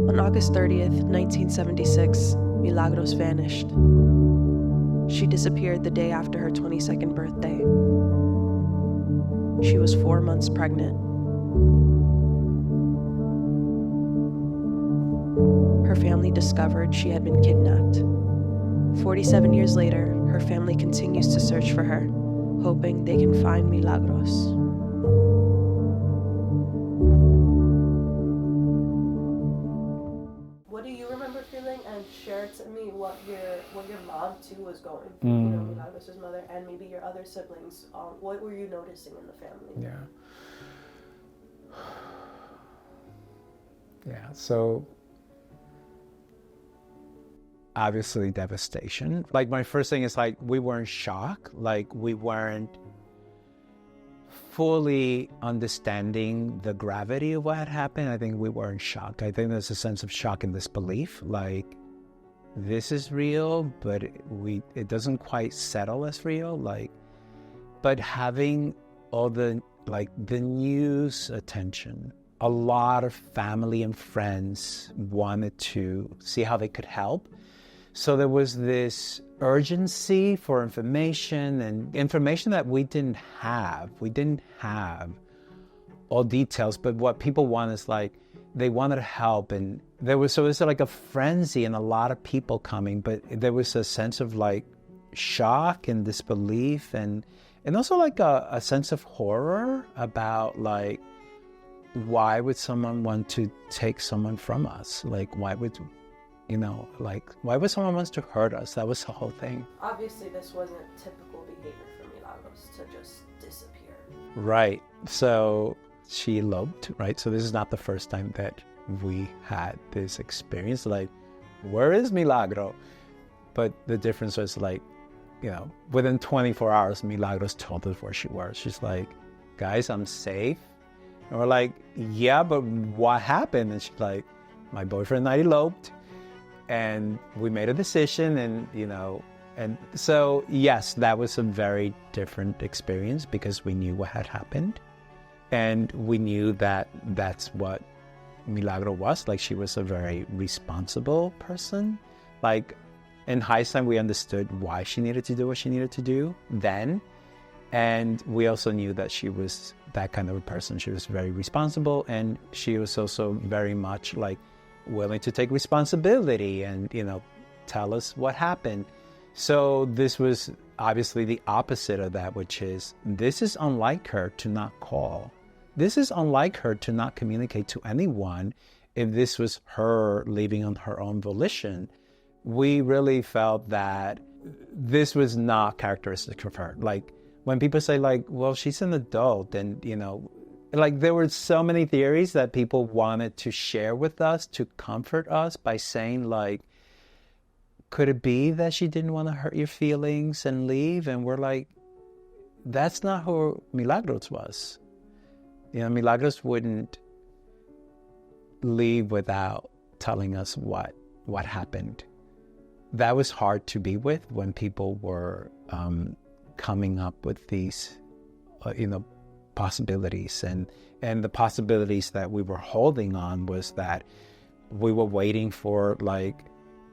On August 30th, 1976, Milagros vanished. She disappeared the day after her 22nd birthday. She was 4 months pregnant. Her family discovered she had been kidnapped. 47 years later, her family continues to search for her, hoping they can find Milagros. What do you remember feeling? And share to me what your mom too was going through, Milagros' mother, and maybe your other siblings. What were you noticing in the family? Yeah, so obviously devastation. Like, my first thing is, like, we weren't shocked. Like, we weren't fully understanding the gravity of what had happened. I think we weren't shocked. I think there's a sense of shock and disbelief. Like, this is real, but it doesn't quite settle as real. Like, but having all the news attention, a lot of family and friends wanted to see how they could help. So there was this urgency for information, and information that we didn't have. We didn't have all details, but what people want is, like, they wanted to help, and there was like a frenzy and a lot of people coming, but there was a sense of, like, shock and disbelief, and also, like, a sense of horror about, like, why would someone want to take someone from us? Like, why would someone want to hurt us? That was the whole thing. Obviously, this wasn't typical behavior for Milagros to just disappear. Right. So she eloped, right? So this is not the first time that we had this experience. Like, where is Milagro? But the difference was, like, within 24 hours, Milagros told us where she was. She's like, guys, I'm safe. And we're like, yeah, but what happened? And she's like, my boyfriend and I eloped, and we made a decision, and so, yes, that was a very different experience because we knew what had happened, and we knew that that's what Milagro was. Like, she was a very responsible person. Like, in hindsight, we understood why she needed to do what she needed to do then. And we also knew that she was that kind of a person. She was very responsible, and she was also very much, like, willing to take responsibility and, tell us what happened. So this was obviously the opposite of that, which is, this is unlike her to not call. This is unlike her to not communicate to anyone if this was her leaving on her own volition. We really felt that this was not characteristic of her. Like, when people say, like, well, she's an adult, and, like, there were so many theories that people wanted to share with us to comfort us by saying, like, could it be that she didn't want to hurt your feelings and leave? And we're like, that's not who Milagros was. Milagros wouldn't leave without telling us what happened. That was hard to be with when people were coming up with these, possibilities. And the possibilities that we were holding on was that we were waiting for, like,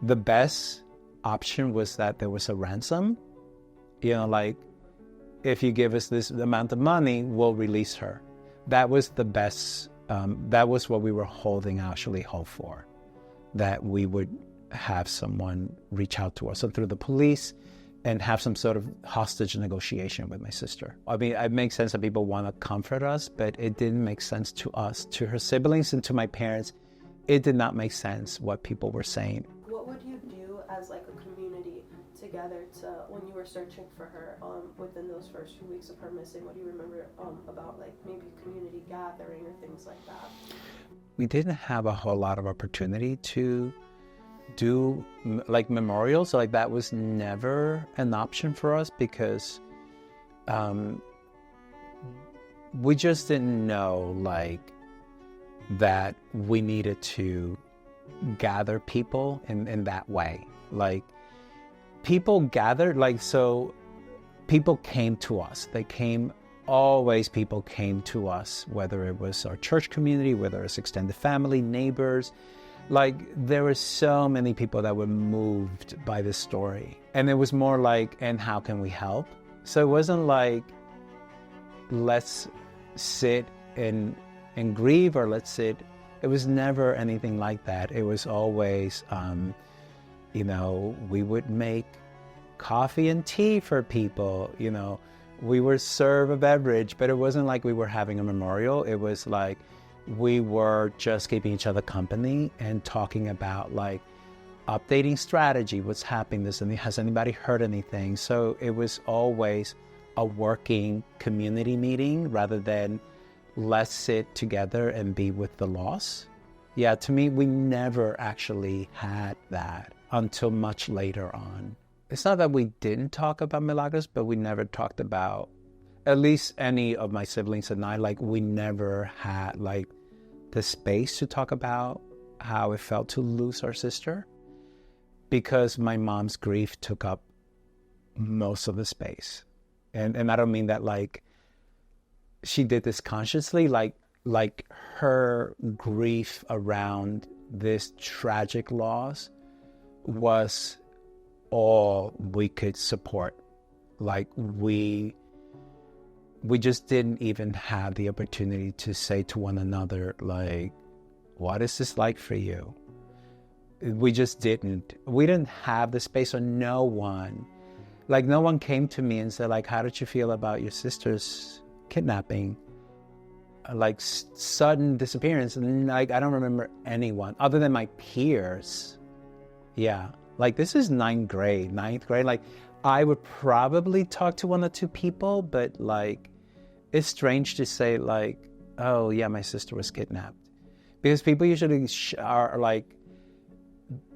the best option was that there was a ransom. Like, if you give us this amount of money, we'll release her. That was the best, that was what we were holding hope for, that we would have someone reach out to us, so through the police, and have some sort of hostage negotiation with my sister. I mean, it makes sense that people want to comfort us, but it didn't make sense to us, to her siblings, and to my parents. It did not make sense what people were saying. What would you do as, like, a community together when you were searching for her within those first few weeks of her missing? What do you remember about, like, maybe community gathering or things like that? We didn't have a whole lot of opportunity to do, like, memorials. Like, that was never an option for us because we just didn't know, like, that we needed to gather people in that way. Like, people gathered, like, so people came to us. They came always people came to us, whether it was our church community, whether it's extended family, neighbors. Like, there were so many people that were moved by this story. And it was more like, and how can we help? So it wasn't like, let's sit and grieve, or let's sit. It was never anything like that. It was always, we would make coffee and tea for people, we would serve a beverage, but it wasn't like we were having a memorial. It was like we were just keeping each other company and talking about like updating strategy, what's happening, has anybody heard anything? So it was always a working community meeting rather than let's sit together and be with the loss. Yeah, to me, we never actually had that until much later on. It's not that we didn't talk about Milagros, but we never talked about, at least any of my siblings and I, like, we never had like the space to talk about how it felt to lose our sister, because my mom's grief took up most of the space. And I don't mean that like she did this consciously, like her grief around this tragic loss was all we could support. Like we just didn't even have the opportunity to say to one another, like, what is this like for you? We just didn't. We didn't have the space, or no one came to me and said, like, how did you feel about your sister's kidnapping? Like, sudden disappearance. And like, I don't remember anyone other than my peers. Yeah. Like, this is ninth grade. Like, I would probably talk to one or two people, but like, it's strange to say like, oh yeah, my sister was kidnapped. Because people usually are like,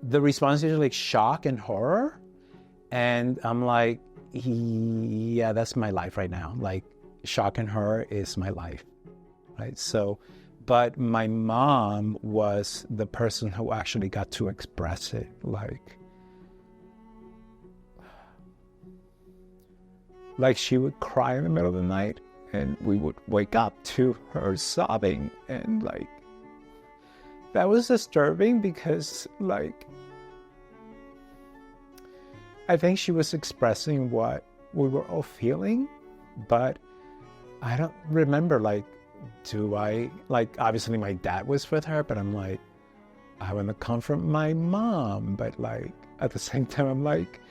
the response is usually like shock and horror. And I'm like, yeah, that's my life right now. Like, shock and horror is my life, right? So, but my mom was the person who actually got to express it. Like she would cry in the middle of the night, and we would wake up to her sobbing. And like, that was disturbing because like, I think she was expressing what we were all feeling, but I don't remember, like, obviously my dad was with her, but I'm like, I want to comfort my mom, but like, at the same time, I'm like,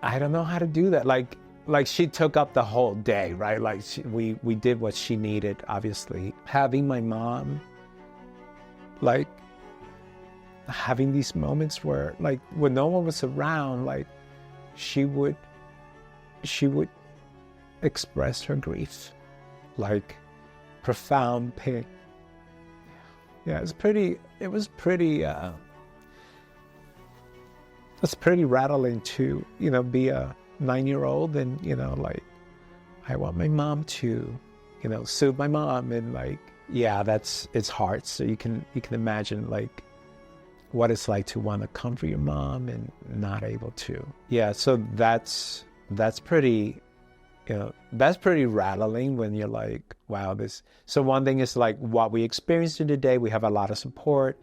I don't know how to do that. Like she took up the whole day, right? Like we did what she needed, obviously. Having my mom, like, having these moments where, like, when no one was around, like, she would express her grief, like, profound pain. Yeah, it's pretty rattling to, be a 9-year-old and, like, I want my mom to, soothe my mom, and like, yeah, it's hard. So you can imagine like what it's like to want to comfort your mom and not able to. Yeah, so that's pretty, that's pretty rattling when you're like, wow, this. So one thing is like what we experienced in the day, we have a lot of support,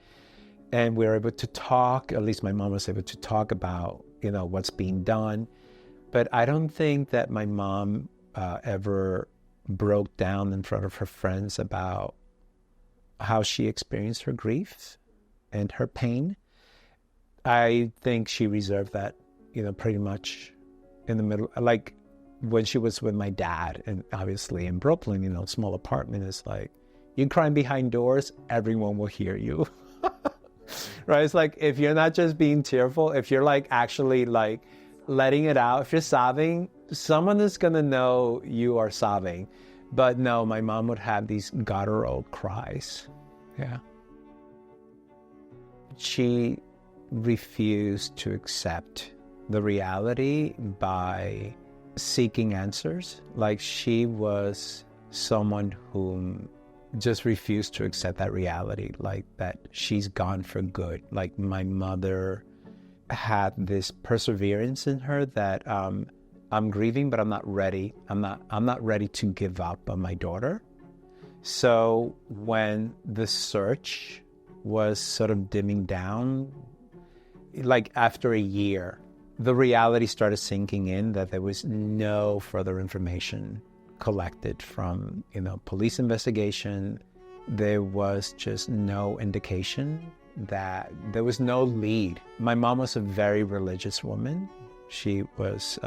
and we're able to talk, at least my mom was able to talk about, what's being done. But I don't think that my mom ever broke down in front of her friends about how she experienced her grief and her pain. I think she reserved that, pretty much in the middle, like when she was with my dad, and obviously in Brooklyn, small apartment, is like, you crying behind doors, everyone will hear you. Right? It's like, if you're not just being tearful, if you're like actually like letting it out, if you're sobbing, someone is going to know you are sobbing. But no, my mom would have these guttural cries. Yeah. She refused to accept the reality by seeking answers. Like, she was someone whom just refused to accept that reality, like that she's gone for good. Like, my mother had this perseverance in her that I'm grieving, but I'm not ready. I'm not ready to give up on my daughter. So when the search was sort of dimming down, like after a year, the reality started sinking in that there was no further information collected from, police investigation. There was just no indication, that there was no lead. My mom was a very religious woman. She was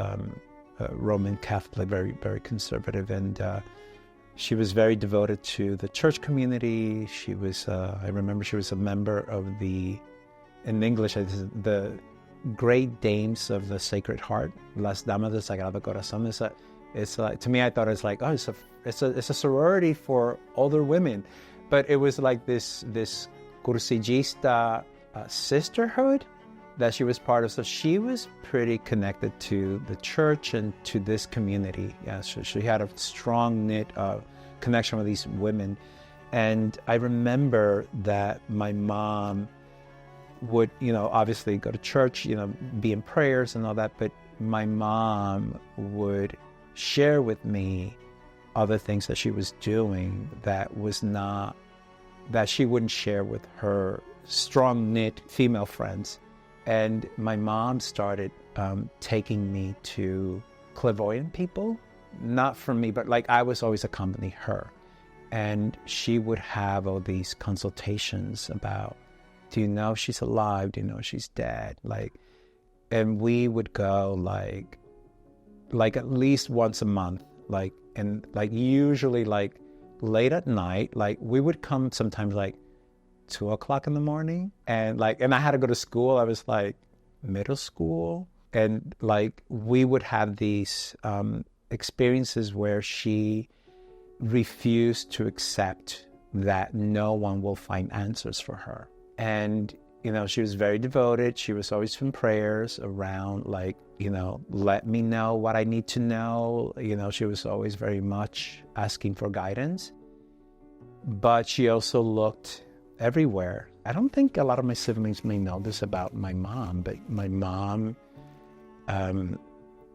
Roman Catholic, very, very conservative, and she was very devoted to the church community. She was, I remember she was a member of in English, the Great Dames of the Sacred Heart, Las Damas del Sagrado Corazón. It's like, to me, I thought it's like, oh, it's a sorority for older women, but it was like this cursillista sisterhood that she was part of. So she was pretty connected to the church and to this community. Yeah, so she had a strong knit connection with these women. And I remember that my mom would, obviously go to church, be in prayers and all that, but my mom would share with me other things that she was doing that she wouldn't share with her strong knit female friends. And my mom started taking me to clairvoyant people, not from me, but like I was always accompanying her. And she would have all these consultations about, do you know she's alive? Do you know she's dead? And we would go like at least once a month, and usually late at night, we would come sometimes 2:00 in the morning, and I had to go to school. I was middle school, and we would have these experiences where she refused to accept that no one will find answers for her. And she was very devoted. She was always in prayers around let me know what I need to know. She was always very much asking for guidance, but she also looked everywhere. I don't think a lot of my siblings may know this about my mom, but my mom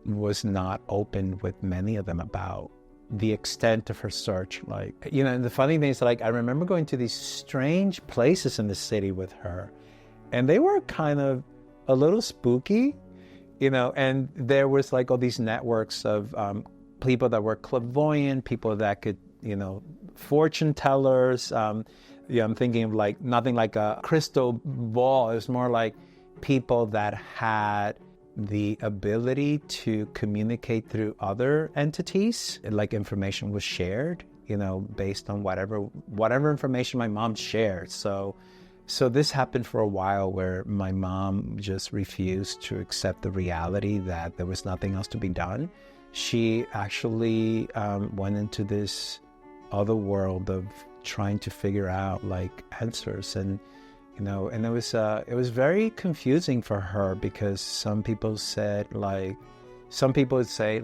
was not open with many of them about the extent of her search. And the funny thing is, I remember going to these strange places in the city with her, and they were kind of a little spooky, and there was all these networks of people that were clairvoyant, people that could, fortune tellers. I'm thinking of nothing like a crystal ball. It was more like people that had the ability to communicate through other entities. Information was shared, based on whatever information my mom shared. So this happened for a while, where my mom just refused to accept the reality that there was nothing else to be done. She actually went into this other world of trying to figure out answers, and and it was very confusing for her, because some people would say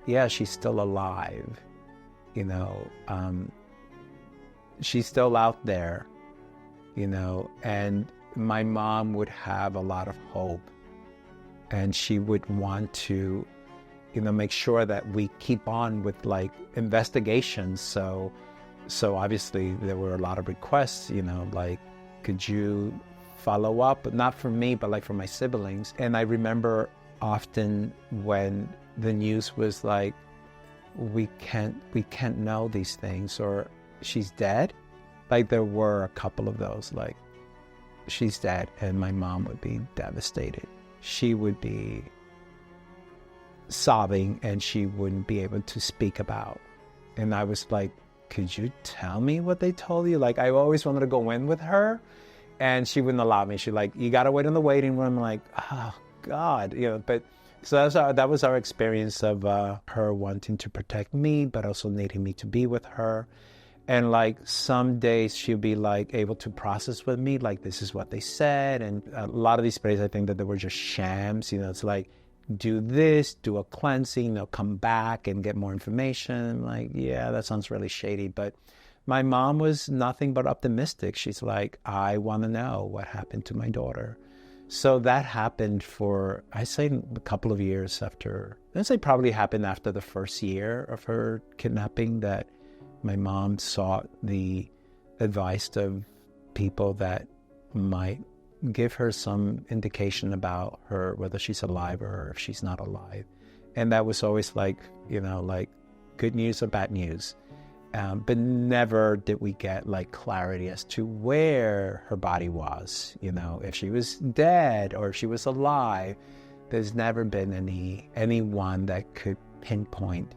yeah, she's still alive, she's still out there, and my mom would have a lot of hope, and she would want to make sure that we keep on with investigations. So obviously there were a lot of requests, could you follow up? But not for me, but for my siblings. And I remember often when the news was we can't know these things, or she's dead. There were a couple of those, she's dead, and my mom would be devastated. She would be sobbing, and she wouldn't be able to speak about. And I was could you tell me what they told you? I always wanted to go in with her, and she wouldn't allow me. She you gotta wait in the waiting room. I'm oh God, but so that was our experience of her wanting to protect me, but also needing me to be with her. And some days she'll be able to process with me, this is what they said. And a lot of these prayers, I think that they were just shams. It's do this, do a cleansing, come back and get more information. Yeah, that sounds really shady. But my mom was nothing but optimistic. She's I want to know what happened to my daughter. So that happened for, I say, a couple of years after. I'd say probably happened after the first year of her kidnapping, that my mom sought the advice of people that might give her some indication about her, whether she's alive or if she's not alive. And that was always like, like good news or bad news. But never did we get like clarity as to where her body was, if she was dead or if she was alive. There's never been anyone that could pinpoint,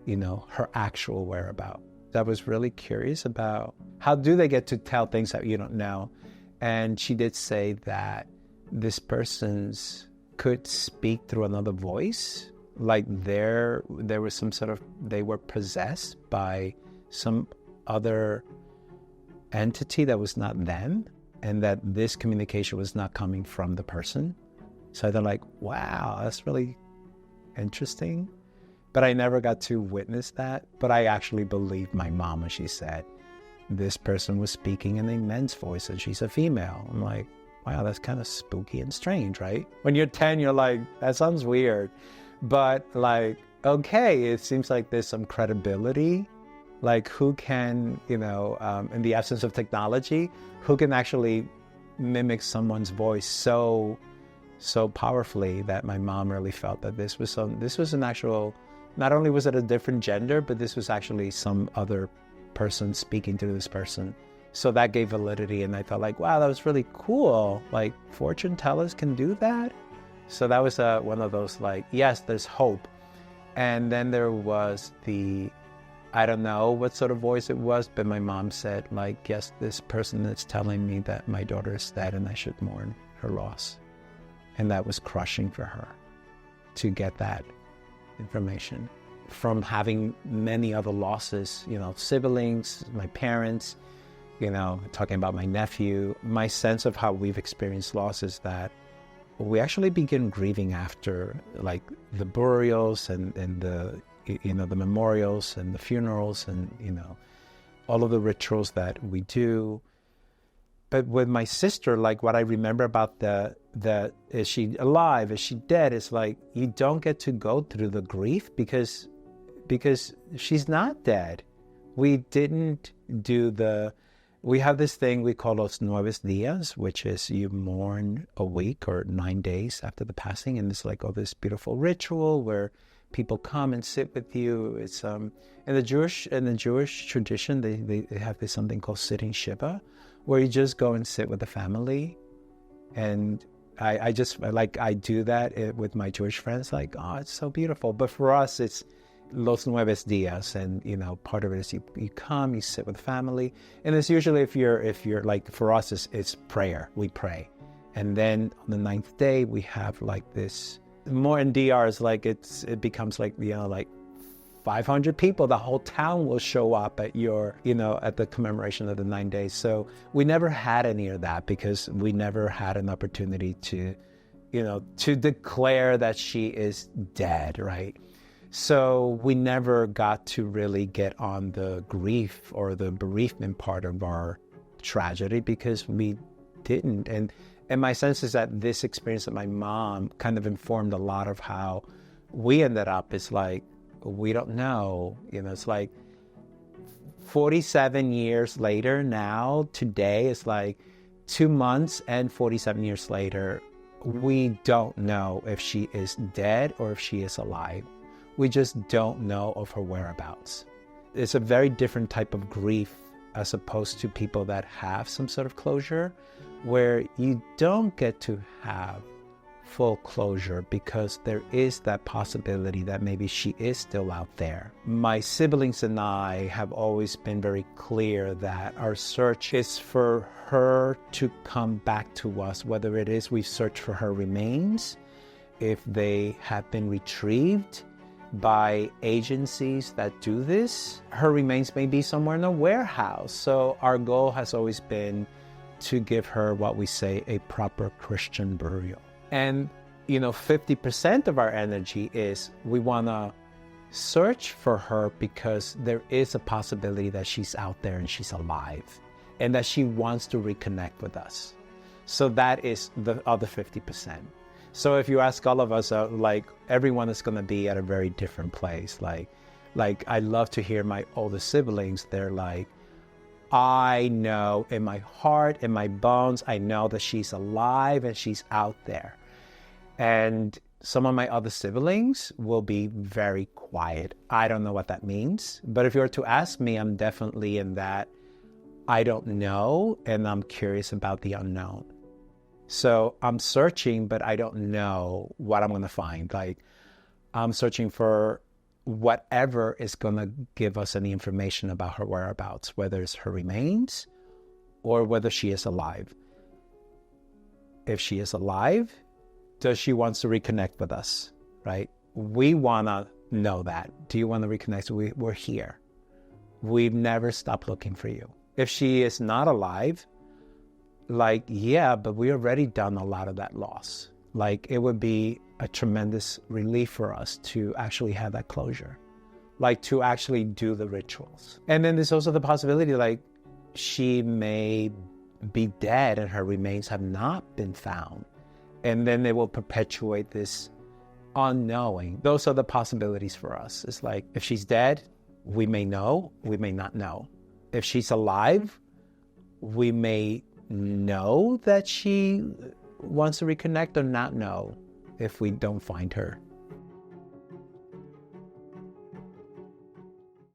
her actual whereabouts. I was really curious about how do they get to tell things that you don't know. And she did say that this person's could speak through another voice, like there was some sort of, they were possessed by some other entity that was not them, and that this communication was not coming from the person. So they're like, wow, that's really interesting. But I never got to witness that. But I actually believed my mom when she said this person was speaking in a men's voice and she's a female. I'm like, wow, that's kind of spooky and strange, right? When you're 10, you're like, that sounds weird. But like, okay, it seems like there's some credibility. Like who can, in the absence of technology, who can actually mimic someone's voice so powerfully that my mom really felt that this was an actual, not only was it a different gender, but this was actually some other person speaking to this person. So that gave validity, and I felt like, wow, that was really cool. Like fortune tellers can do that. So that was one of those like, yes, there's hope. And then there was I don't know what sort of voice it was, but my mom said, like, yes, this person is telling me that my daughter is dead and I should mourn her loss. And that was crushing for her to get that information from having many other losses, siblings, my parents, talking about my nephew. My sense of how we've experienced loss is that we actually begin grieving after like the burials and the the memorials and the funerals and all of the rituals that we do. But with my sister, like what I remember about the is she alive, is she dead, it's like you don't get to go through the grief because she's not dead. We didn't do we have this thing we call los 9 días, which is you mourn a week or 9 days after the passing, and it's like this beautiful ritual where people come and sit with you. It's in the Jewish tradition, they have this something called sitting Shiva, where you just go and sit with the family. And I do that with my Jewish friends, like, oh, it's so beautiful. But for us, it's los 9 días, and part of it is you come, you sit with family, and it's usually if you're like, for us it's prayer. We pray, and then on the 9th day we have like this. More in DR is like it becomes like like 500 people. The whole town will show up at your at the commemoration of the 9 days. So we never had any of that because we never had an opportunity to to declare that she is dead, right? So we never got to really get on the grief or the bereavement part of our tragedy because we didn't. And my sense is that this experience of my mom kind of informed a lot of how we ended up. It's like, we don't know. It's like 47 years later now, today, it's like 2 months and 47 years later, we don't know if she is dead or if she is alive. We just don't know of her whereabouts. It's a very different type of grief as opposed to people that have some sort of closure, where you don't get to have full closure because there is that possibility that maybe she is still out there. My siblings and I have always been very clear that our search is for her to come back to us, whether it is we search for her remains, if they have been retrieved by agencies that do this. Her remains may be somewhere in a warehouse. So our goal has always been to give her what we say a proper Christian burial. And 50% of our energy is we want to search for her because there is a possibility that she's out there and she's alive and that she wants to reconnect with us. So that is the other 50%. So if you ask all of us, like everyone is going to be at a very different place. Like I love to hear my older siblings. They're like, I know in my heart, in my bones, I know that she's alive and she's out there. And some of my other siblings will be very quiet. I don't know what that means. But if you were to ask me, I'm definitely in that I don't know, and I'm curious about the unknown. So I'm searching, but I don't know what I'm going to find. Like, I'm searching for whatever is going to give us any information about her whereabouts, whether it's her remains or whether she is alive. If she is alive, does she want to reconnect with us, right? We want to know that. Do you want to reconnect? We're here. We've never stopped looking for you. If she is not alive, like, yeah, but we already done a lot of that loss. Like, it would be a tremendous relief for us to actually have that closure, like to actually do the rituals. And then there's also the possibility, like, she may be dead and her remains have not been found. And then they will perpetuate this unknowing. Those are the possibilities for us. It's like, if she's dead, we may know, we may not know. If she's alive, we may know that she wants to reconnect or not know if we don't find her.